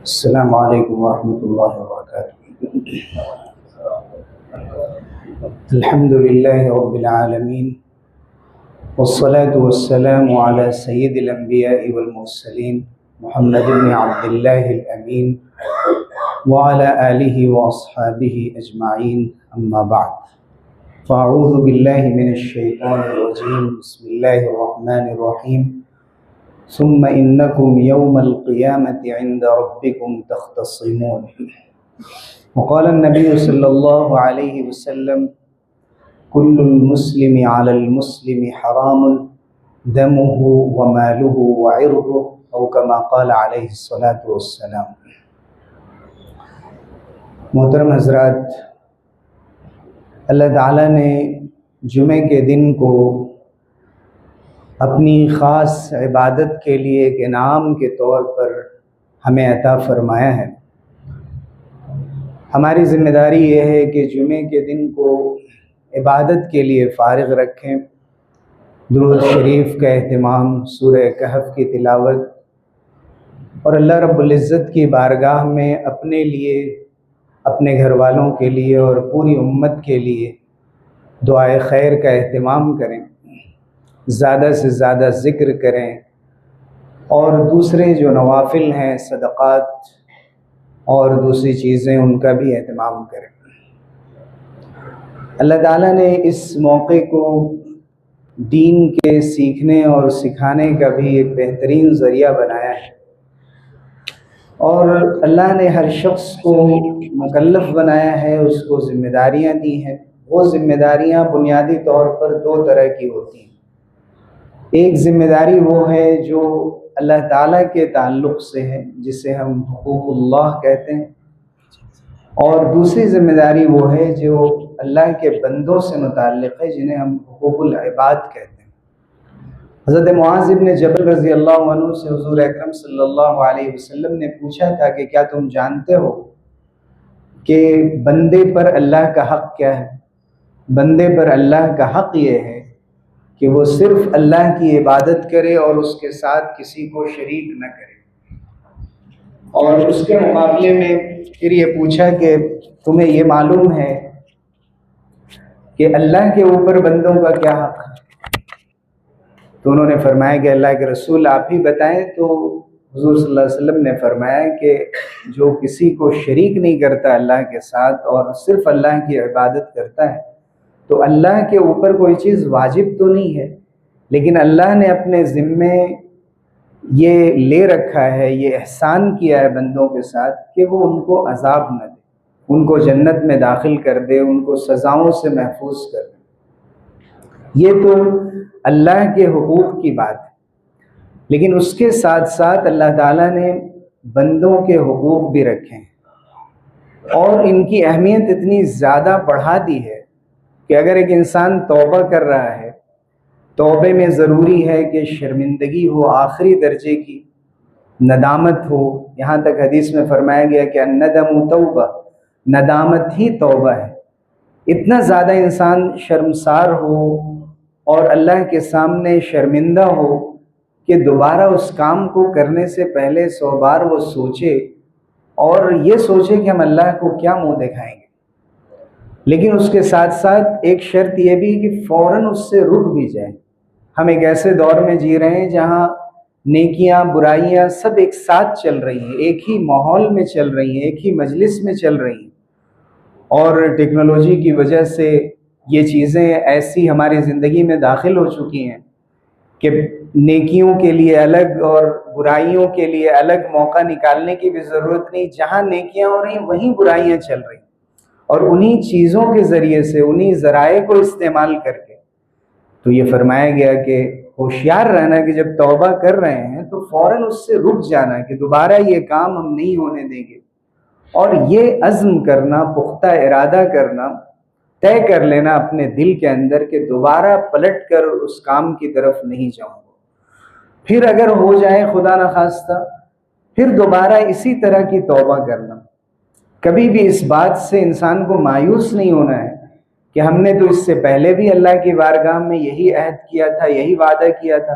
السلام علیکم ورحمۃ اللہ وبرکاتہ۔ الحمد للہ رب العالمین والصلاة والسلام علی سید الانبیاء والمرسلین محمد بن عبد اللہ الامین وعلی آلہ واصحابہ اجمعین، اما بعد فاعوذ باللہ من الشیطان الرجیم، بسم اللہ الرحمن الرحیم۔ ثم انکم یوم القیامۃ عند ربکم تختصمون۔ وقال النبی صلی اللہ علیہ وسلم کل المسلم علی المسلم حرام دمه وماله وعرضه، او کما قال علیہ الصلاۃ والسلام۔ محترم حضرات، اللہ تعالیٰ نے جمعے کے دن کو اپنی خاص عبادت کے لیے ایک انعام کے طور پر ہمیں عطا فرمایا ہے۔ ہماری ذمہ داری یہ ہے کہ جمعے کے دن کو عبادت کے لیے فارغ رکھیں، درود شریف کا اہتمام، سورہ کہف کی تلاوت، اور اللہ رب العزت کی بارگاہ میں اپنے لیے، اپنے گھر والوں کے لیے اور پوری امت کے لیے دعائے خیر کا اہتمام کریں، زیادہ سے زیادہ ذکر کریں، اور دوسرے جو نوافل ہیں، صدقات اور دوسری چیزیں، ان کا بھی اہتمام کریں۔ اللہ تعالیٰ نے اس موقع کو دین کے سیکھنے اور سکھانے کا بھی ایک بہترین ذریعہ بنایا ہے، اور اللہ نے ہر شخص کو مکلف بنایا ہے، اس کو ذمہ داریاں دی ہیں۔ وہ ذمہ داریاں بنیادی طور پر دو طرح کی ہوتی ہیں۔ ایک ذمہ داری وہ ہے جو اللہ تعالیٰ کے تعلق سے ہے، جسے ہم حقوق اللہ کہتے ہیں، اور دوسری ذمہ داری وہ ہے جو اللہ کے بندوں سے متعلق ہے، جنہیں ہم حقوق العباد کہتے ہیں۔ حضرت معاذ بن جبل رضی اللہ عنہ سے حضور اکرم صلی اللہ علیہ وسلم نے پوچھا تھا کہ کیا تم جانتے ہو کہ بندے پر اللہ کا حق کیا ہے؟ بندے پر اللہ کا حق یہ ہے کہ وہ صرف اللہ کی عبادت کرے اور اس کے ساتھ کسی کو شریک نہ کرے، اور اس کے مقابلے میں پھر یہ پوچھا کہ تمہیں یہ معلوم ہے کہ اللہ کے اوپر بندوں کا کیا حق ہے؟ تو انہوں نے فرمایا کہ اللہ کے رسول آپ ہی بتائیں۔ تو حضور صلی اللہ علیہ وسلم نے فرمایا کہ جو کسی کو شریک نہیں کرتا اللہ کے ساتھ اور صرف اللہ کی عبادت کرتا ہے، تو اللہ کے اوپر کوئی چیز واجب تو نہیں ہے، لیکن اللہ نے اپنے ذمے یہ لے رکھا ہے، یہ احسان کیا ہے بندوں کے ساتھ کہ وہ ان کو عذاب نہ دے، ان کو جنت میں داخل کر دے، ان کو سزاؤں سے محفوظ کر دے۔ یہ تو اللہ کے حقوق کی بات ہے، لیکن اس کے ساتھ ساتھ اللہ تعالیٰ نے بندوں کے حقوق بھی رکھے ہیں، اور ان کی اہمیت اتنی زیادہ بڑھا دی ہے کہ اگر ایک انسان توبہ کر رہا ہے، توبے میں ضروری ہے کہ شرمندگی ہو، آخری درجے کی ندامت ہو۔ یہاں تک حدیث میں فرمایا گیا کہ الندم توبہ، ندامت ہی توبہ ہے۔ اتنا زیادہ انسان شرمسار ہو اور اللہ کے سامنے شرمندہ ہو کہ دوبارہ اس کام کو کرنے سے پہلے 100 بار وہ سوچے، اور یہ سوچے کہ ہم اللہ کو کیا منہ دکھائیں گے۔ لیکن اس کے ساتھ ساتھ ایک شرط یہ بھی کہ فوراً اس سے رک بھی جائے۔ ہم ایک ایسے دور میں جی رہے ہیں جہاں نیکیاں برائیاں سب ایک ساتھ چل رہی ہیں، ایک ہی ماحول میں چل رہی ہیں، ایک ہی مجلس میں چل رہی ہیں، اور ٹیکنالوجی کی وجہ سے یہ چیزیں ایسی ہماری زندگی میں داخل ہو چکی ہیں کہ نیکیوں کے لیے الگ اور برائیوں کے لیے الگ موقع نکالنے کی بھی ضرورت نہیں۔ جہاں نیکیاں ہو رہی ہیں وہیں برائیاں چل رہی ہیں، اور انہی چیزوں کے ذریعے سے، انہی ذرائع کو استعمال کر کے تو یہ فرمایا گیا کہ ہوشیار رہنا کہ جب توبہ کر رہے ہیں تو فوراً اس سے رک جانا کہ دوبارہ یہ کام ہم نہیں ہونے دیں گے، اور یہ عزم کرنا، پختہ ارادہ کرنا، طے کر لینا اپنے دل کے اندر کہ دوبارہ پلٹ کر اس کام کی طرف نہیں جاؤں گا۔ پھر اگر ہو جائے خدا نخواستہ، پھر دوبارہ اسی طرح کی توبہ کرنا۔ کبھی بھی اس بات سے انسان کو مایوس نہیں ہونا ہے کہ ہم نے تو اس سے پہلے بھی اللہ کی بارگاہ میں یہی عہد کیا تھا، یہی وعدہ کیا تھا،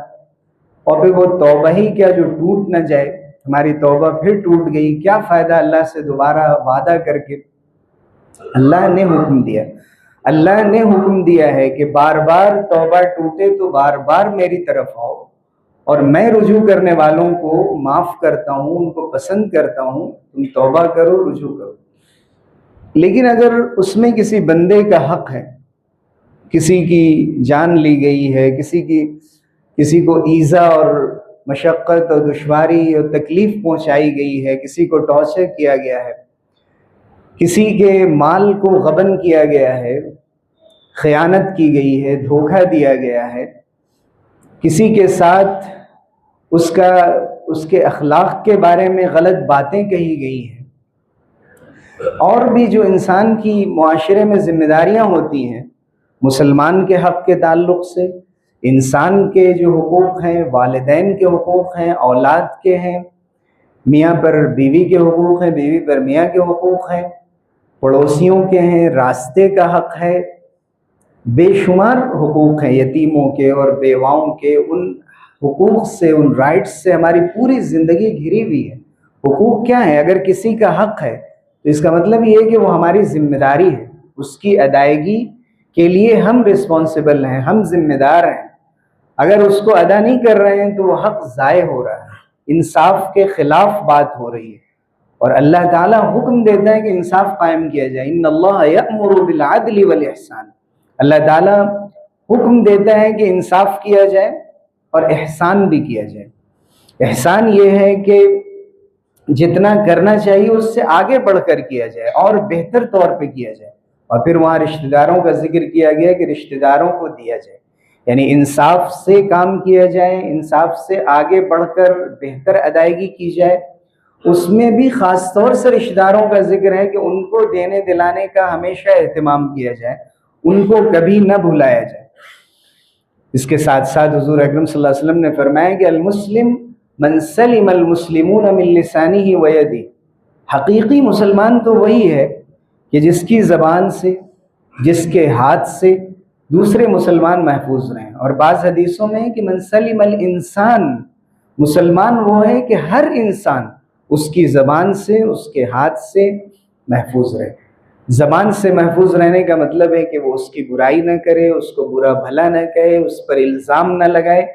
اور پھر وہ توبہ ہی کیا جو ٹوٹ نہ جائے۔ ہماری توبہ پھر ٹوٹ گئی، کیا فائدہ اللہ سے دوبارہ وعدہ کر کے؟ اللہ نے حکم دیا، اللہ نے حکم دیا ہے کہ بار بار توبہ ٹوٹے تو بار بار میری طرف آؤ، اور میں رجوع کرنے والوں کو معاف کرتا ہوں، ان کو پسند کرتا ہوں، تم توبہ کرو، رجوع کرو۔ لیکن اگر اس میں کسی بندے کا حق ہے، کسی کی جان لی گئی ہے، کسی کو ایذا اور مشقت اور دشواری اور تکلیف پہنچائی گئی ہے، کسی کو ٹارچر کیا گیا ہے، کسی کے مال کو غبن کیا گیا ہے، خیانت کی گئی ہے، دھوکہ دیا گیا ہے، کسی کے ساتھ اس کے اخلاق کے بارے میں غلط باتیں کہی گئی ہیں، اور بھی جو انسان کی معاشرے میں ذمہ داریاں ہوتی ہیں مسلمان کے حق کے تعلق سے، انسان کے جو حقوق ہیں، والدین کے حقوق ہیں، اولاد کے ہیں، میاں پر بیوی کے حقوق ہیں، بیوی پر میاں کے حقوق ہیں، پڑوسیوں کے ہیں، راستے کا حق ہے، بے شمار حقوق ہیں یتیموں کے اور بیواؤں کے۔ ان حقوق سے، ان رائٹس سے ہماری پوری زندگی گھری ہوئی ہے۔ حقوق کیا ہے؟ اگر کسی کا حق ہے تو اس کا مطلب یہ ہے کہ وہ ہماری ذمہ داری ہے، اس کی ادائیگی کے لیے ہم رسپانسبل ہیں، ہم ذمہ دار ہیں۔ اگر اس کو ادا نہیں کر رہے ہیں تو وہ حق ضائع ہو رہا ہے، انصاف کے خلاف بات ہو رہی ہے، اور اللہ تعالیٰ حکم دیتا ہے کہ انصاف قائم کیا جائے۔ ان اللہ یأمر بالعدل والاحسان، اللہ تعالیٰ حکم دیتا ہے کہ انصاف کیا جائے اور احسان بھی کیا جائے۔ احسان یہ ہے کہ جتنا کرنا چاہیے اس سے آگے بڑھ کر کیا جائے اور بہتر طور پہ کیا جائے، اور پھر وہاں رشتہ داروں کا ذکر کیا گیا کہ رشتہ داروں کو دیا جائے، یعنی انصاف سے کام کیا جائے، انصاف سے آگے بڑھ کر بہتر ادائیگی کی جائے۔ اس میں بھی خاص طور سے رشتہ داروں کا ذکر ہے کہ ان کو دینے دلانے کا ہمیشہ اہتمام کیا جائے، ان کو کبھی نہ بھلایا جائے۔ اس کے ساتھ ساتھ حضور اکرم صلی اللہ علیہ وسلم نے فرمایا کہ المسلم من سلم المسلمون من لسانہ ویدہ، حقیقی مسلمان تو وہی ہے کہ جس کی زبان سے، جس کے ہاتھ سے دوسرے مسلمان محفوظ رہیں۔ اور بعض حدیثوں میں ہے کہ من سلم الانسان، مسلمان وہ ہے کہ ہر انسان اس کی زبان سے، اس کے ہاتھ سے محفوظ رہے۔ زبان سے محفوظ رہنے کا مطلب ہے کہ وہ اس کی برائی نہ کرے، اس کو برا بھلا نہ کہے، اس پر الزام نہ لگائے،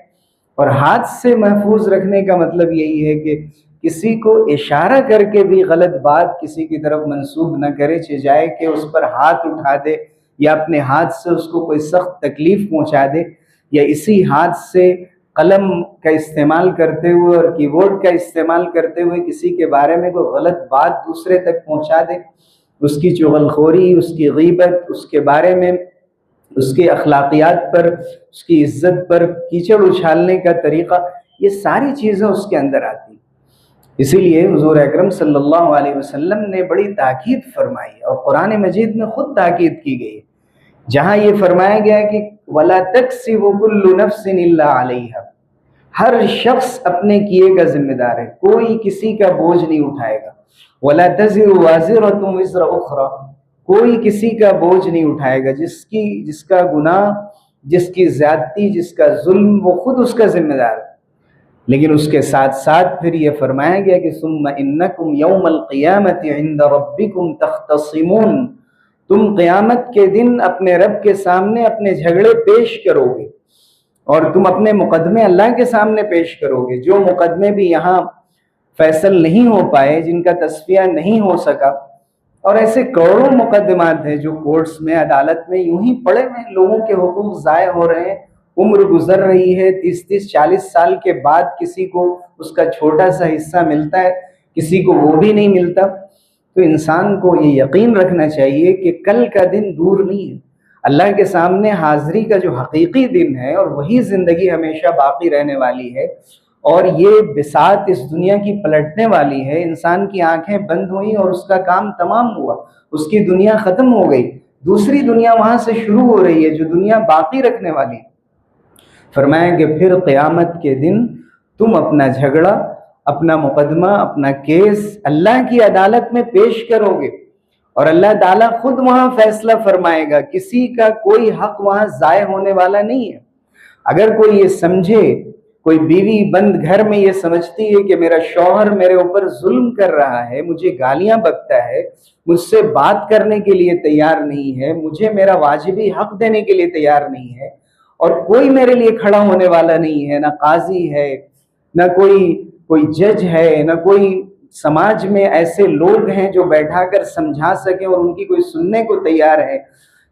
اور ہاتھ سے محفوظ رکھنے کا مطلب یہی ہے کہ کسی کو اشارہ کر کے بھی غلط بات کسی کی طرف منسوب نہ کرے، چاہے کہ اس پر ہاتھ اٹھا دے یا اپنے ہاتھ سے اس کو کوئی سخت تکلیف پہنچا دے، یا اسی ہاتھ سے قلم کا استعمال کرتے ہوئے اور کی بورڈ کا استعمال کرتے ہوئے کسی کے بارے میں کوئی غلط بات دوسرے تک پہنچا دے، اس کی چغلخوری، اس کی غیبت، اس کے بارے میں، اس کے اخلاقیات پر، اس کی عزت پر کیچڑ اچھالنے کا طریقہ، یہ ساری چیزیں اس کے اندر آتی ہیں۔ اسی لیے حضور اکرم صلی اللہ علیہ وسلم نے بڑی تاکید فرمائی، اور قرآن مجید میں خود تاکید کی گئی ہے، جہاں یہ فرمایا گیا ہے کہ وَلَا تَكْسِبُ كُلُّ نَفْسٍ إِلَّا عَلَيْهَا، ہر شخص اپنے کیے کا ذمہ دار ہے، کوئی کسی کا بوجھ نہیں اٹھائے گا۔ وَلَا تَزِرُ وَازِرَةٌ وِزْرَ أُخْرَى، کوئی کسی کا بوجھ نہیں اٹھائے گا، جس کا گناہ، جس کی زیادتی، جس کا ظلم، وہ خود اس کا ذمہ دار ہے۔ لیکن اس کے ساتھ ساتھ پھر یہ فرمایا گیا کہ ثُمَّ إِنَّكُمْ يَوْمَ الْقِيَامَةِ عِنْدَ رَبِّكُمْ تَخْتَصِمُونَ، تم قیامت کے دن اپنے رب کے سامنے اپنے جھگڑے پیش کرو گے، اور تم اپنے مقدمے اللہ کے سامنے پیش کرو گے۔ جو مقدمے بھی یہاں فیصل نہیں ہو پائے، جن کا تصفیہ نہیں ہو سکا، اور ایسے کروڑوں مقدمات ہیں جو کورٹس میں، عدالت میں یوں ہی پڑے ہوئے ہیں، لوگوں کے حقوق ضائع ہو رہے ہیں، عمر گزر رہی ہے، 30-40 سال کے بعد کسی کو اس کا چھوٹا سا حصہ ملتا ہے، کسی کو وہ بھی نہیں ملتا۔ تو انسان کو یہ یقین رکھنا چاہیے کہ کل کا دن دور نہیں ہے، اللہ کے سامنے حاضری کا جو حقیقی دن ہے، اور وہی زندگی ہمیشہ باقی رہنے والی ہے، اور یہ بساط اس دنیا کی پلٹنے والی ہے۔ انسان کی آنکھیں بند ہوئیں اور اس کا کام تمام ہوا، اس کی دنیا ختم ہو گئی، دوسری دنیا وہاں سے شروع ہو رہی ہے جو دنیا باقی رکھنے والی ہے۔ فرمایا کہ پھر قیامت کے دن تم اپنا جھگڑا، اپنا مقدمہ، اپنا کیس اللہ کی عدالت میں پیش کرو گے، اور اللہ تعالیٰ خود وہاں فیصلہ فرمائے گا، کسی کا کوئی حق وہاں ضائع ہونے والا نہیں ہے۔ اگر کوئی یہ سمجھے کوئی بیوی بند گھر میں یہ سمجھتی ہے کہ میرا شوہر میرے اوپر ظلم کر رہا ہے، مجھے گالیاں بکتا ہے، مجھ سے بات کرنے کے لیے تیار نہیں ہے، مجھے میرا واجبی حق دینے کے لیے تیار نہیں ہے، اور کوئی میرے لیے کھڑا ہونے والا نہیں ہے، نہ قاضی ہے، نہ کوئی جج ہے، نہ کوئی سماج میں ایسے لوگ ہیں جو بیٹھا کر سمجھا سکیں اور ان کی کوئی سننے کو تیار ہے،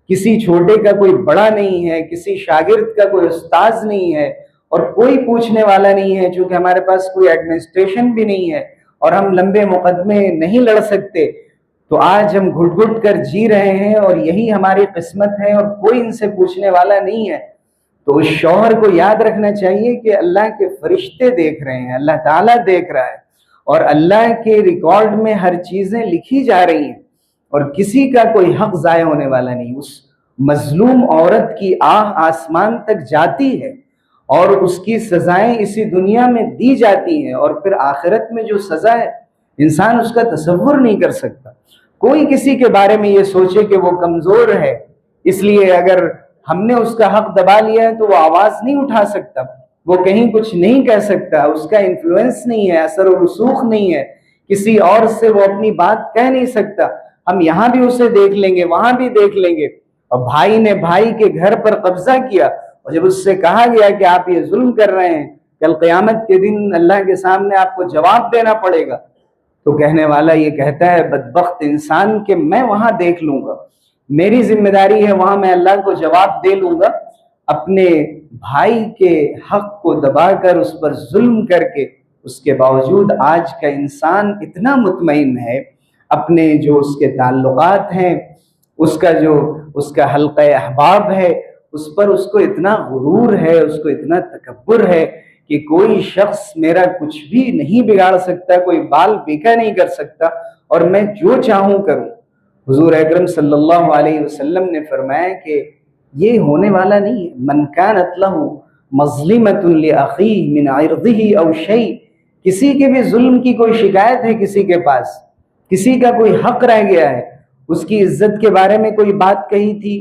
کسی چھوٹے کا کوئی بڑا نہیں ہے، کسی شاگرد کا کوئی استاذ نہیں ہے، اور کوئی پوچھنے والا نہیں ہے، چونکہ ہمارے پاس کوئی ایڈمنسٹریشن بھی نہیں ہے اور ہم لمبے مقدمے نہیں لڑ سکتے، تو آج ہم گھٹ گھٹ کر جی رہے ہیں اور یہی ہماری قسمت ہے اور کوئی ان سے پوچھنے والا نہیں ہے۔ تو اس شوہر کو یاد رکھنا چاہیے کہ اللہ کے فرشتے دیکھ رہے ہیں، اللہ تعالیٰ دیکھ رہا ہے، اور اللہ کے ریکارڈ میں ہر چیزیں لکھی جا رہی ہیں، اور کسی کا کوئی حق ضائع ہونے والا نہیں۔ اس مظلوم عورت کی آہ آسمان تک جاتی ہے اور اس کی سزائیں اسی دنیا میں دی جاتی ہیں، اور پھر آخرت میں جو سزا ہے انسان اس کا تصور نہیں کر سکتا۔ کوئی کسی کے بارے میں یہ سوچے کہ وہ کمزور ہے، اس لیے اگر ہم نے اس کا حق دبا لیا ہے تو وہ آواز نہیں اٹھا سکتا، وہ کہیں کچھ نہیں کہہ سکتا، اس کا انفلوئنس نہیں ہے، اثر و رسوخ نہیں ہے، کسی اور سے وہ اپنی بات کہہ نہیں سکتا۔ ہم یہاں بھی اسے دیکھ لیں گے، وہاں بھی دیکھ لیں گے۔ اور بھائی نے بھائی کے گھر پر قبضہ کیا، اور جب اس سے کہا گیا کہ آپ یہ ظلم کر رہے ہیں، کل قیامت کے دن اللہ کے سامنے آپ کو جواب دینا پڑے گا، تو کہنے والا یہ کہتا ہے بدبخت انسان کہ میں وہاں دیکھ لوں گا، میری ذمہ داری ہے وہاں میں اللہ کو جواب دے لوں گا۔ اپنے بھائی کے حق کو دبا کر اس پر ظلم کر کے، اس کے باوجود آج کا انسان اتنا مطمئن ہے، اپنے جو اس کے تعلقات ہیں، اس کا حلقہ احباب ہے، اس پر اس کو اتنا غرور ہے، اس کو اتنا تکبر ہے کہ کوئی شخص میرا کچھ بھی نہیں بگاڑ سکتا، کوئی بال بیکا نہیں کر سکتا، اور میں جو چاہوں کروں۔ حضور اکرم صلی اللہ علیہ وسلم نے فرمایا کہ یہ ہونے والا نہیں ہے۔ من کانت لہ مظلمۃ لاخیہ من عرضہ او شیء، کسی کے بھی ظلم کی کوئی شکایت ہے، کسی کے پاس کسی کا کوئی حق رہ گیا ہے، اس کی عزت کے بارے میں کوئی بات کہی تھی،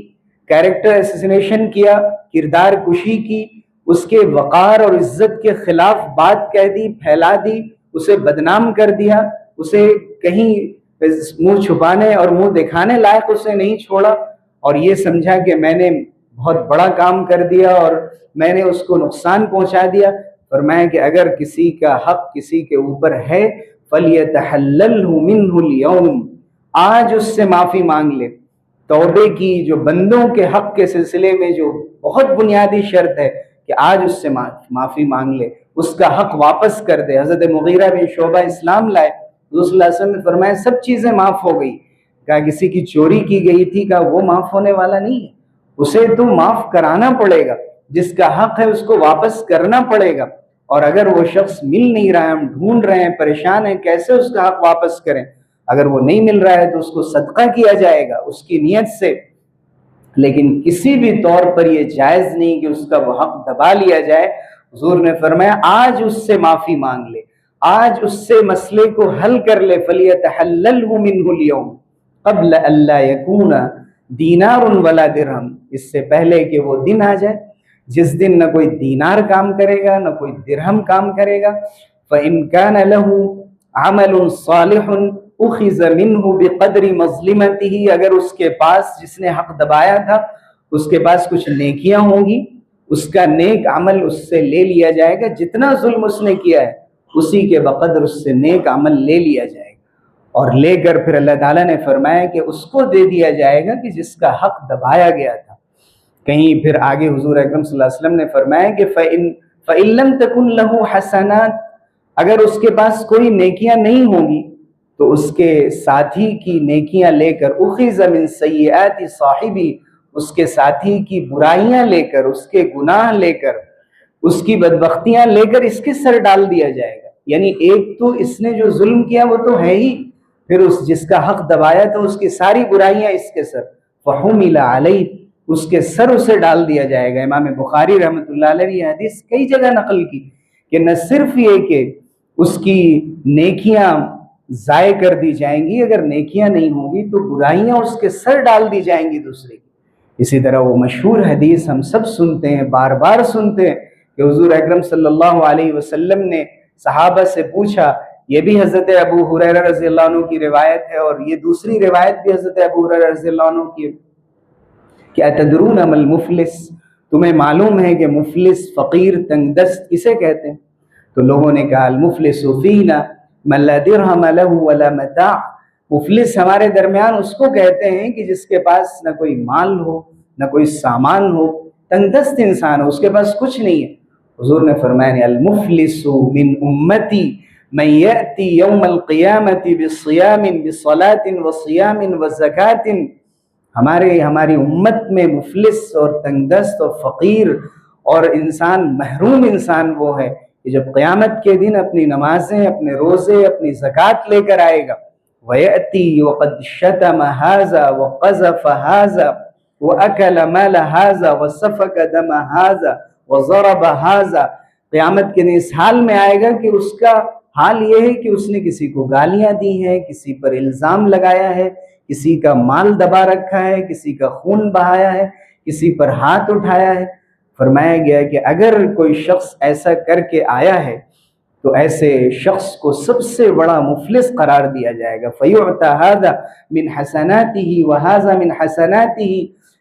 کیریکٹر اسیسینیشن کیا، کردار کشی کی، اس کے وقار اور عزت کے خلاف بات کہہ دی، پھیلا دی، اسے بدنام کر دیا، اسے کہیں منہ چھپانے اور منہ دکھانے لائق اسے نہیں چھوڑا، اور یہ سمجھا کہ میں نے بہت بڑا کام کر دیا اور میں نے اس کو نقصان پہنچا دیا۔ فرمایا کہ اگر کسی کا حق کسی کے اوپر ہے فَلْيَتَحَلَّلْهُ مِنْهُ الْيَوْمِ، آج اس سے معافی مانگ لے۔ توبے کی جو بندوں کے حق کے سلسلے میں جو بہت بنیادی شرط ہے کہ آج اس سے معافی مانگ لے، اس کا حق واپس کر دے۔ حضرت مغیرہ بن شعبہ اسلام لائے، حضور صلی اللہ علیہ وسلم نے فرمایا سب چیزیں معاف ہو گئی۔ کہا کسی کی چوری کی گئی تھی، کہا وہ معاف ہونے والا نہیں ہے، اسے تو معاف کرانا پڑے گا، جس کا حق ہے اس کو واپس کرنا پڑے گا، اور اگر وہ شخص مل نہیں رہا ہے، ہم ڈھونڈ رہے ہیں، پریشان ہیں کیسے اس کا حق واپس کریں، اگر وہ نہیں مل رہا ہے تو اس کو صدقہ کیا جائے گا اس کی نیت سے، لیکن کسی بھی طور پر یہ جائز نہیں کہ اس کا وہ حق دبا لیا جائے۔ حضور نے فرمایا آج اس سے معافی مانگ لے، آج اس سے مسئلے کو حل کر لے۔ فَلْيَتَحَلَّلْهُ مِنْهُ الْيَوْمِ قَبْلَ أَلَّا يَكُونَ دِينَارٌ وَلَا دِرْهَمٌ، اس سے پہلے کہ وہ دن آ جائے جس دن نہ کوئی دینار کام کرے گا نہ کوئی درہم کام کرے گا۔ فَإِنْ كَانَ لَهُ عَمَلٌ صَالِحٌ أُخِذَ مِنْهُ بِقَدْرِ مَظْلِمَتِهِ، اگر اس کے پاس جس نے حق دبایا تھا اس کے پاس کچھ نیکیاں ہوں گی، اس کا نیک عمل اس سے لے لیا جائے گا، جتنا ظلم اس نے کیا ہے اسی کے بقدر اس سے نیک عمل لے لیا جائے گا، اور لے کر پھر اللہ تعالیٰ نے فرمایا کہ اس کو دے دیا جائے گا کہ جس کا حق دبایا گیا تھا۔ کہیں پھر آگے حضور اکرم صلی اللہ علیہ وسلم نے فرمایا کہ فَإِن لَمْ تَكُنْ لَهُ حَسَنَاتٌ، اگر اس کے پاس کوئی نیکیاں نہیں ہوں گی تو اس کے ساتھی کی نیکیاں لے کر أُخِذَ مِن سَيِّئَاتِ صَاحِبِهِ، اس کے ساتھی کی برائیاں لے کر، اس کے گناہ لے کر، اس کی بدبختیاں لے کر اس کے سر ڈال دیا جائے گا۔ یعنی ایک تو اس نے جو ظلم کیا وہ تو ہے ہی، پھر اس جس کا حق دبایا تو اس کی ساری برائیاں اس کے سر، فَحُمِلَ عَلَيْهِ، اس کے سر اسے ڈال دیا جائے گا۔ امام بخاری رحمۃ اللہ علیہ یہ حدیث کئی جگہ نقل کی کہ نہ صرف یہ کہ اس کی نیکیاں ضائع کر دی جائیں گی، اگر نیکیاں نہیں ہوں گی تو برائیاں اس کے سر ڈال دی جائیں گی دوسرے کی۔ اسی طرح وہ مشہور حدیث ہم سب سنتے ہیں، بار بار سنتے ہیں کہ حضور اکرم صلی اللہ علیہ وسلم نے صحابہ سے پوچھا، یہ بھی حضرت ابو ہریرہ رضی اللہ عنہ کی روایت ہے اور یہ دوسری روایت بھی حضرت ابو ہریرہ رضی اللہ عنہ کی ہے کہ اتدرون ما المفلس، تمہیں معلوم ہے کہ مفلس، فقیر، تنگ دست کسے کہتے ہیں؟ تو لوگوں نے کہا المفلس فینا من لا درہم لہ ولا متاع، مفلس ہمارے درمیان اس کو کہتے ہیں کہ جس کے پاس نہ کوئی مال ہو نہ کوئی سامان ہو، تنگ دست انسان ہو، اس کے پاس کچھ نہیں ہے۔ حضور نے فرمایا المفلس من امتی من یأتی یوم القیامت بصیام بصلاۃ وصیام وزکاۃ، ہماری امت میں مفلس اور تنگ دست اور فقیر اور انسان محروم انسان وہ ہے کہ جب قیامت کے دن اپنی نمازیں، اپنے روزے، اپنی زکوٰۃ لے کر آئے گا، وَيَأْتِي وَقَدْ شَتَمَ هَذَا وَقَذَفَ هَذَا وَأَكَلَ مَالَ هَذَا وَسَفَكَ دَمَ هَذَا وَضَرَبَ هَذَا، قیامت کے دن اس حال میں آئے گا کہ اس کا حال یہ ہے کہ اس نے کسی کو گالیاں دی ہیں، کسی پر الزام لگایا ہے، کسی کا مال دبا رکھا ہے، کسی کا خون بہایا ہے، کسی پر ہاتھ اٹھایا ہے۔ فرمایا گیا کہ اگر کوئی شخص ایسا کر کے آیا ہے تو ایسے شخص کو سب سے بڑا مفلس قرار دیا جائے گا۔ فَيُعْتَى هَذَا مِنْ حَسَنَاتِهِ وَهَذَا مِنْ حَسَنَاتِهِ،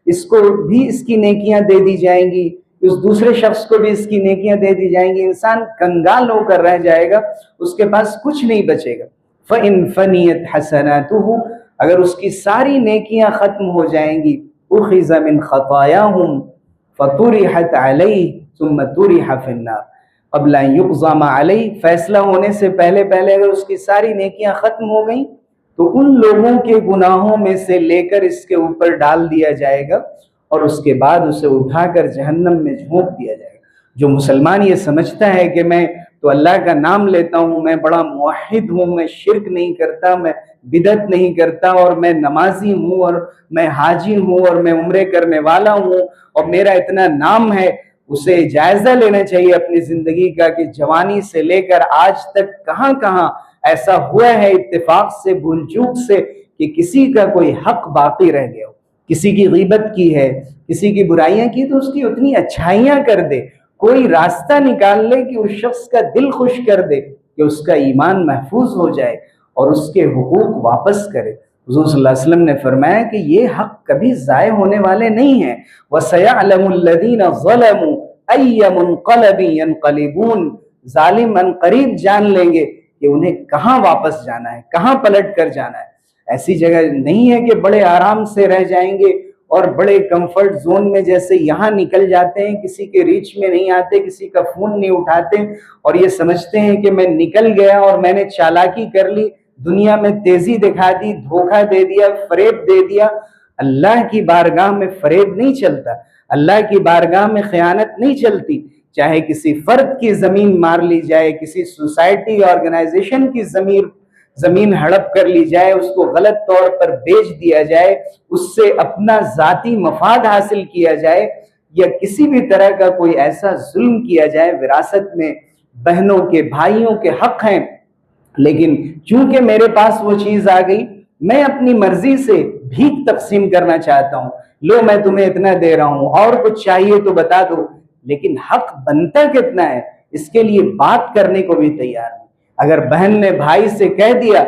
اس کو بھی اس کی نیکیاں دے دی جائیں گی، اس دوسرے شخص کو بھی اس کی نیکیاں دے دی جائیں گی، انسان کنگال ہو کر رہ جائے گا، اس کے پاس کچھ نہیں بچے گا۔ فَإِنْ فَنِيَتْ حَسَنَاتُهُ، اگر اس کی ساری نیکیاں ختم ہو جائیں گی، أُخِذَ مِنْ خَطَایَاهُمْ فَطُرِحَتْ عَلَيْهِ ثُمَّ طُرِحَ فِي النَّارِ قبل ان یقضم علیہ، فیصلہ ہونے سے پہلے اگر اس کی ساری نیکیاں ختم ہو گئیں تو ان لوگوں کے گناہوں میں سے لے کر اس کے اوپر ڈال دیا جائے گا اور اس کے بعد اسے اٹھا کر جہنم میں جھونک دیا جائے گا۔ جو مسلمان یہ سمجھتا ہے کہ میں تو اللہ کا نام لیتا ہوں، میں بڑا موحد ہوں، میں شرک نہیں کرتا، میں بدعت نہیں کرتا، اور میں نمازی ہوں، اور میں حاجی ہوں، اور میں عمرے کرنے والا ہوں، اور میرا اتنا نام ہے، اسے جائزہ لینا چاہیے اپنی زندگی کا کہ جوانی سے لے کر آج تک کہاں کہاں ایسا ہوا ہے اتفاق سے، بھول چوک سے، کہ کسی کا کوئی حق باقی رہ گیا ہو، کسی کی غیبت کی ہے، کسی کی برائیاں کی تو اس کی اتنی اچھائیاں کر دے، کوئی راستہ نکال لے کہ اس شخص کا دل خوش کر دے کہ اس کا ایمان محفوظ ہو جائے اور اس کے حقوق واپس کرے۔ حضور صلی اللہ علیہ وسلم نے فرمایا کہ یہ حق کبھی ضائع ہونے والے نہیں ہیں۔ وَسَيَعْلَمُ الَّذِينَ ظَلَمُوا أَيَّ مُنْقَلَبٍ يَنْقَلِبُونَ، ظالم ان قریب جان لیں گے کہ انہیں کہاں واپس جانا ہے، کہاں پلٹ کر جانا ہے۔ ایسی جگہ نہیں ہے کہ بڑے آرام سے رہ جائیں گے اور بڑے کمفرٹ زون میں جیسے یہاں نکل جاتے ہیں، کسی کے ریچ میں نہیں آتے، کسی کا فون نہیں اٹھاتے اور یہ سمجھتے ہیں کہ میں نکل گیا اور میں نے چالاکی کر لی، دنیا میں تیزی دکھا دی، دھوکہ دے دیا، فریب دے دیا۔ اللہ کی بارگاہ میں فریب نہیں چلتا، اللہ کی بارگاہ میں خیانت نہیں چلتی، چاہے کسی فرد کی زمین مار لی جائے، کسی سوسائٹی آرگنائزیشن کی زمین ہڑپ کر لی جائے، اس کو غلط طور پر بیچ دیا جائے، اس سے اپنا ذاتی مفاد حاصل کیا جائے، یا کسی بھی طرح کا کوئی ایسا ظلم کیا جائے۔ وراثت میں بہنوں کے، بھائیوں کے حق ہیں، لیکن چونکہ میرے پاس وہ چیز آ گئی، میں اپنی مرضی سے بھیک تقسیم کرنا چاہتا ہوں، لو میں تمہیں اتنا دے رہا ہوں، اور کچھ چاہیے تو بتا دو، لیکن حق بنتا کتنا ہے اس کے لیے بات کرنے کو بھی تیار نہیں۔ اگر بہن نے بھائی سے کہہ دیا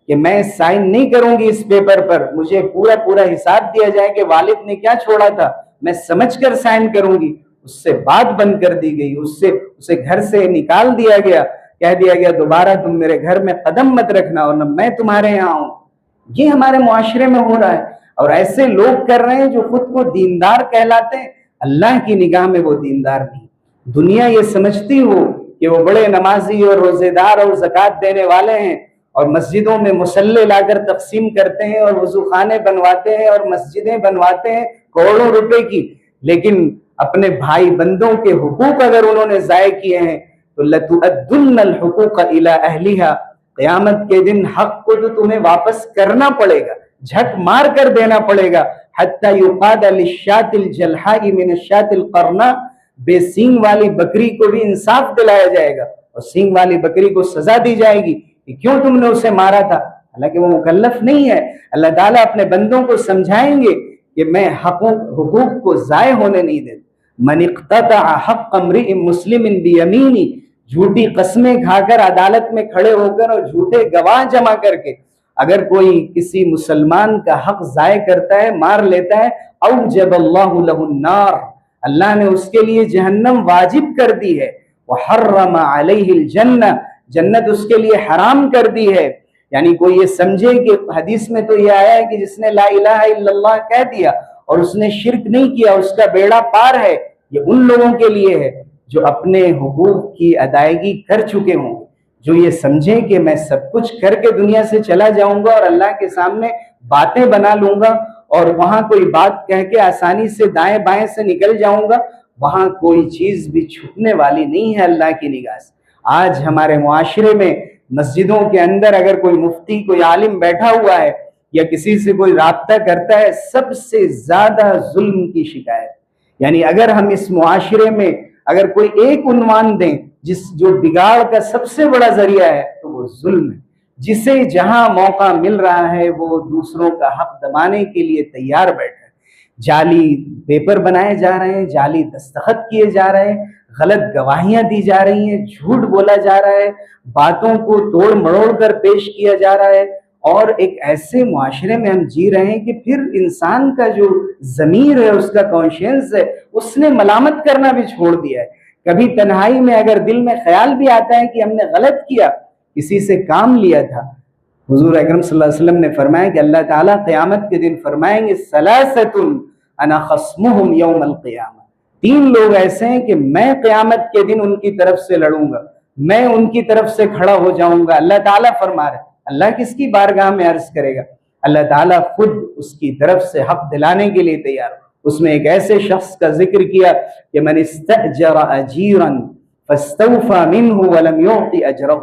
کہ میں سائن نہیں کروں گی اس پیپر پر، مجھے پورا حساب دیا جائے کہ والد نے کیا چھوڑا تھا، میں سمجھ کر سائن کروں گی، اس سے بات بند کر دی گئی، اسے گھر سے نکال دیا گیا، کہہ دیا گیا دوبارہ تم میرے گھر میں قدم مت رکھنا اور نہ میں تمہارے یہاں ہوں۔ یہ ہمارے معاشرے میں ہو رہا ہے، اور ایسے لوگ کر رہے ہیں جو خود کو دیندار کہلاتے ہیں، اللہ کی نگاہ میں وہ دیندار نہیں۔ دنیا یہ سمجھتی ہو کہ وہ بڑے نمازی اور روزے دار اور زکوٰۃ دینے والے ہیں، اور مسجدوں میں مصلے لا کر تقسیم کرتے ہیں اور وضو خانے بنواتے ہیں اور مسجدیں بنواتے ہیں کروڑوں روپے کی، لیکن اپنے بھائی بندوں کے حقوق اگر انہوں نے ضائع کیے ہیں تو لَتُؤَدُّنَّ الْحُقُوقَ إِلَىٰ أَهْلِهَا، قیامت کے دن حق کو تو تمہیں واپس کرنا پڑے گا، جھک مار کر دینا پڑے گا۔ حَتَّى يُقَادَ لِلشَّاةِ الْجَلْحَاءِ مِنَ الشَّاةِ الْقَرْنَاءِ، بے سینگ والی بکری کو بھی انصاف دلایا جائے گا اور سینگ والی بکری کو سزا دی جائے گی کہ کیوں تم نے اسے مارا تھا، حالانکہ وہ مکلف نہیں ہے۔ اللہ تعالیٰ اپنے بندوں کو سمجھائیں گے کہ میں حقوق کو ضائع ہونے نہیں دیتا۔ من اقتطع حق امرئ مسلم بیمینی، جھوٹی قسمیں کھا کر عدالت میں کھڑے ہو کر اور جھوٹے گواہ جمع کر کے اگر کوئی کسی مسلمان کا حق ضائع کرتا ہے، مار لیتا ہے، اوجب اللہ لہ النار، اللہ نے اس کے لیے جہنم واجب کر دی ہے، وحرم علیہ الجنہ، جنت اس کے لیے حرام کر دی ہے۔ یعنی کوئی یہ سمجھے کہ حدیث میں تو یہ آیا ہے کہ جس نے لا الہ الا اللہ کہہ دیا اور اس نے شرک نہیں کیا اس کا بیڑا پار ہے، یہ ان لوگوں کے لیے ہے جو اپنے حقوق کی ادائیگی کر چکے ہوں، جو یہ سمجھیں کہ میں سب کچھ کر کے دنیا سے چلا جاؤں گا اور اللہ کے سامنے باتیں بنا لوں گا اور وہاں کوئی بات کہہ کے آسانی سے دائیں بائیں سے نکل جاؤں گا، وہاں کوئی چیز بھی چھپنے والی نہیں ہے اللہ کی نگاہ سے۔ آج ہمارے معاشرے میں مسجدوں کے اندر اگر کوئی مفتی کوئی عالم بیٹھا ہوا ہے یا کسی سے کوئی رابطہ کرتا ہے، سب سے زیادہ ظلم کی شکایت، یعنی اگر ہم اس معاشرے میں اگر کوئی ایک عنوان دیں جو بگاڑ کا سب سے بڑا ذریعہ ہے تو وہ ظلم ہے، جسے جہاں موقع مل رہا ہے وہ دوسروں کا حق دبانے کے لیے تیار بیٹھا ہے۔ جعلی پیپر بنائے جا رہے ہیں، جعلی دستخط کیے جا رہے ہیں، غلط گواہیاں دی جا رہی ہیں، جھوٹ بولا جا رہا ہے، باتوں کو توڑ مڑوڑ کر پیش کیا جا رہا ہے، اور ایک ایسے معاشرے میں ہم جی رہے ہیں کہ پھر انسان کا جو ضمیر ہے، اس کا کانشینس ہے، اس نے ملامت کرنا بھی چھوڑ دیا ہے۔ کبھی تنہائی میں اگر دل میں خیال بھی آتا ہے کہ ہم نے غلط کیا، کسی سے کام لیا تھا، حضور اکرم صلی اللہ علیہ وسلم نے فرمایا کہ اللہ تعالیٰ قیامت کے دن فرمائیں گے ثلاثۃ انا خصمہم یوم القیامہ، تین لوگ ایسے ہیں کہ میں قیامت کے دن ان کی طرف سے لڑوں گا، میں ان کی طرف سے کھڑا ہو جاؤں گا۔ اللہ تعالیٰ فرما رہے ہیں، اللہ کس کی بارگاہ میں عرض کرے گا؟ اللہ تعالیٰ خود اس کی طرف سے حق دلانے کے لیے تیار ہو۔ اس میں ایک ایسے شخص کا ذکر کیا کہ من استأجر اجیرا فاستوفى منه ولم يعط اجرہ،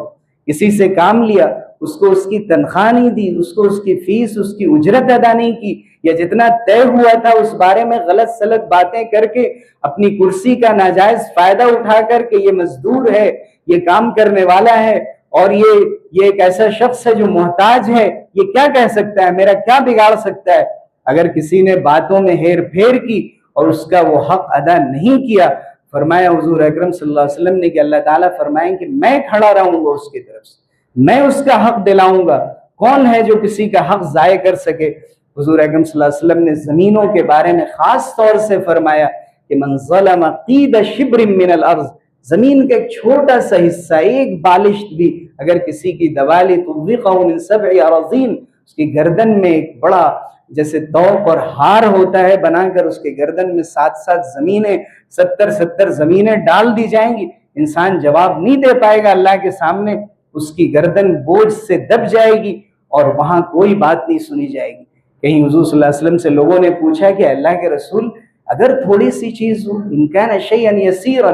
کسی سے کام لیا، اس کو اس کی تنخواہ نہیں دی، اس کو اس کی فیس اس کی اجرت ادا نہیں کی، یا جتنا طے ہوا تھا اس بارے میں غلط سلط باتیں کر کے اپنی کرسی کا ناجائز فائدہ اٹھا کر کے یہ مزدور ہے، یہ کام کرنے والا ہے اور یہ ایک ایسا شخص ہے جو محتاج ہے، یہ کیا کہہ سکتا ہے، میرا کیا بگاڑ سکتا ہے؟ اگر کسی نے باتوں میں ہیر پھیر کی اور اس کا وہ حق ادا نہیں کیا، فرمایا حضور اکرم صلی اللہ علیہ وسلم نے کہ اللہ تعالیٰ فرمائیں کہ میں کھڑا رہوں گا اس کی طرف سے، میں اس کا حق دلاؤں گا۔ کون ہے جو کسی کا حق ضائع کر سکے؟ حضور اکرم صلی اللہ علیہ وسلم نے زمینوں کے بارے میں خاص طور سے فرمایا کہ من ظلم قید شبر من الارض، زمین کا ایک چھوٹا سا حصہ، ایک بالشت بھی اگر کسی کی دبا لی طوقہ من سبع اراضین، اس کی گردن میں ایک بڑا جیسے توق اور ہار ہوتا ہے بنا کر اس کے گردن میں 7 زمینیں 70 زمینیں ڈال دی جائیں گی، انسان جواب نہیں دے پائے گا اللہ کے سامنے، اس کی گردن بوجھ سے دب جائے گی اور وہاں کوئی بات نہیں سنی جائے گی۔ کہیں حضور صلی اللہ علیہ وسلم سے لوگوں نے پوچھا کہ اللہ کے رسول اگر تھوڑی سی چیز ہو، ان کان شیئا یسیرا،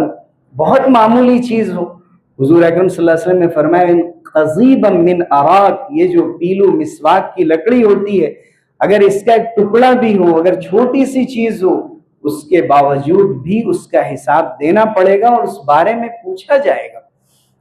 بہت معمولی چیز ہو، حضور اکرم صلی اللہ علیہ وسلم نے فرمایا قضیبا من اراک، یہ جو پیلو مسواک کی لکڑی ہوتی ہے، اگر اس کا ایک ٹکڑا بھی ہو، اگر چھوٹی سی چیز ہو، اس کے باوجود بھی اس کا حساب دینا پڑے گا اور اس بارے میں پوچھا جائے گا۔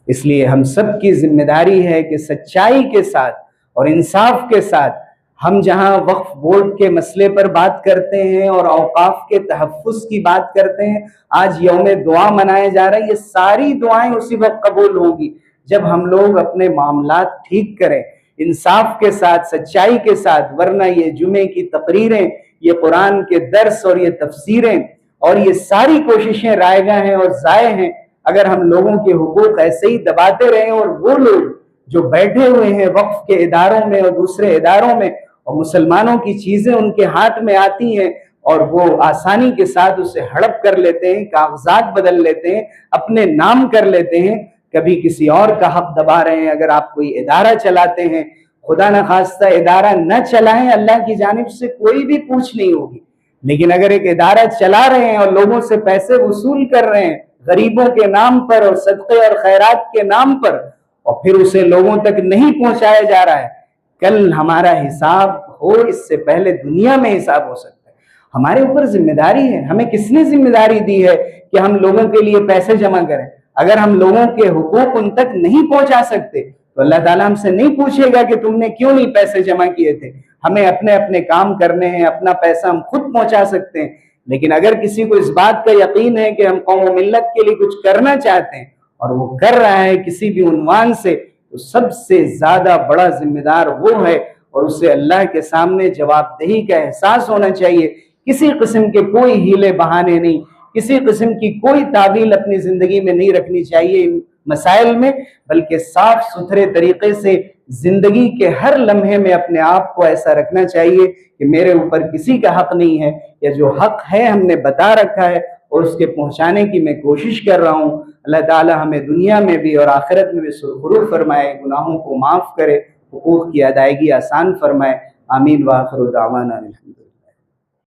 اس لیے ہم سب کی ذمہ داری ہے کہ سچائی کے ساتھ اور انصاف کے ساتھ ہم جہاں وقف بورڈ کے مسئلے پر بات کرتے ہیں اور اوقاف کے تحفظ کی بات کرتے ہیں، آج یوم دعا منایا جا رہا ہے، یہ ساری دعائیں اسی وقت قبول ہوں گی جب ہم لوگ اپنے معاملات ٹھیک کریں، انصاف کے ساتھ، سچائی کے ساتھ، ورنہ یہ جمعے کی تقریریں، یہ قرآن کے درس اور یہ تفسیریں اور یہ ساری کوششیں رائے گاہ ہیں اور ضائع ہیں اگر ہم لوگوں کے حقوق ایسے ہی دباتے رہیں اور وہ لوگ جو بیٹھے ہوئے ہیں وقف کے اداروں میں اور دوسرے اداروں میں اور مسلمانوں کی چیزیں ان کے ہاتھ میں آتی ہیں اور وہ آسانی کے ساتھ اسے ہڑپ کر لیتے ہیں، کاغذات بدل لیتے ہیں، اپنے نام کر لیتے ہیں، کبھی کسی اور کا حق دبا رہے ہیں۔ اگر آپ کوئی ادارہ چلاتے ہیں، خدا نخواستہ ادارہ نہ چلائیں، اللہ کی جانب سے کوئی بھی پوچھ نہیں ہوگی، لیکن اگر ایک ادارہ چلا رہے ہیں اور لوگوں سے پیسے وصول کر رہے ہیں غریبوں کے نام پر اور صدقے اور خیرات کے نام پر، اور پھر اسے لوگوں تک نہیں پہنچایا جا رہا ہے، کل ہمارا حساب ہو اس سے پہلے دنیا میں حساب ہو سکتا ہے۔ ہمارے اوپر ذمہ داری ہے، ہمیں کس نے ذمہ داری دی ہے کہ ہم لوگوں کے لیے پیسے جمع کریں؟ اگر ہم لوگوں کے حقوق ان تک نہیں پہنچا سکتے تو اللہ تعالیٰ ہم سے نہیں پوچھے گا کہ تم نے کیوں نہیں پیسے جمع کیے تھے۔ ہمیں اپنے اپنے کام کرنے ہیں، اپنا پیسہ ہم خود پہنچا سکتے ہیں۔ لیکن اگر کسی کو اس بات کا یقین ہے کہ ہم قوم و ملت کے لیے کچھ کرنا چاہتے ہیں اور وہ کر رہا ہے کسی بھی عنوان سے، تو سب سے زیادہ بڑا ذمہ دار وہ ہے، اور اسے اللہ کے سامنے جواب دہی کا احساس ہونا چاہیے۔ کسی قسم کے کوئی ہیلے بہانے نہیں، کسی قسم کی کوئی تعویل اپنی زندگی میں نہیں رکھنی چاہیے ان مسائل میں، بلکہ صاف ستھرے طریقے سے زندگی کے ہر لمحے میں اپنے آپ کو ایسا رکھنا چاہیے کہ میرے اوپر کسی کا حق نہیں ہے، یا جو حق ہے ہم نے بتا رکھا ہے اور اس کے پہنچانے کی میں کوشش کر رہا ہوں۔ اللہ تعالی ہمیں دنیا میں بھی اور آخرت میں بھی سرخرو فرمائے، گناہوں کو معاف کرے، حقوق کی ادائیگی آسان فرمائے۔ آمین۔ وآخر دعوانا الحمدللہ۔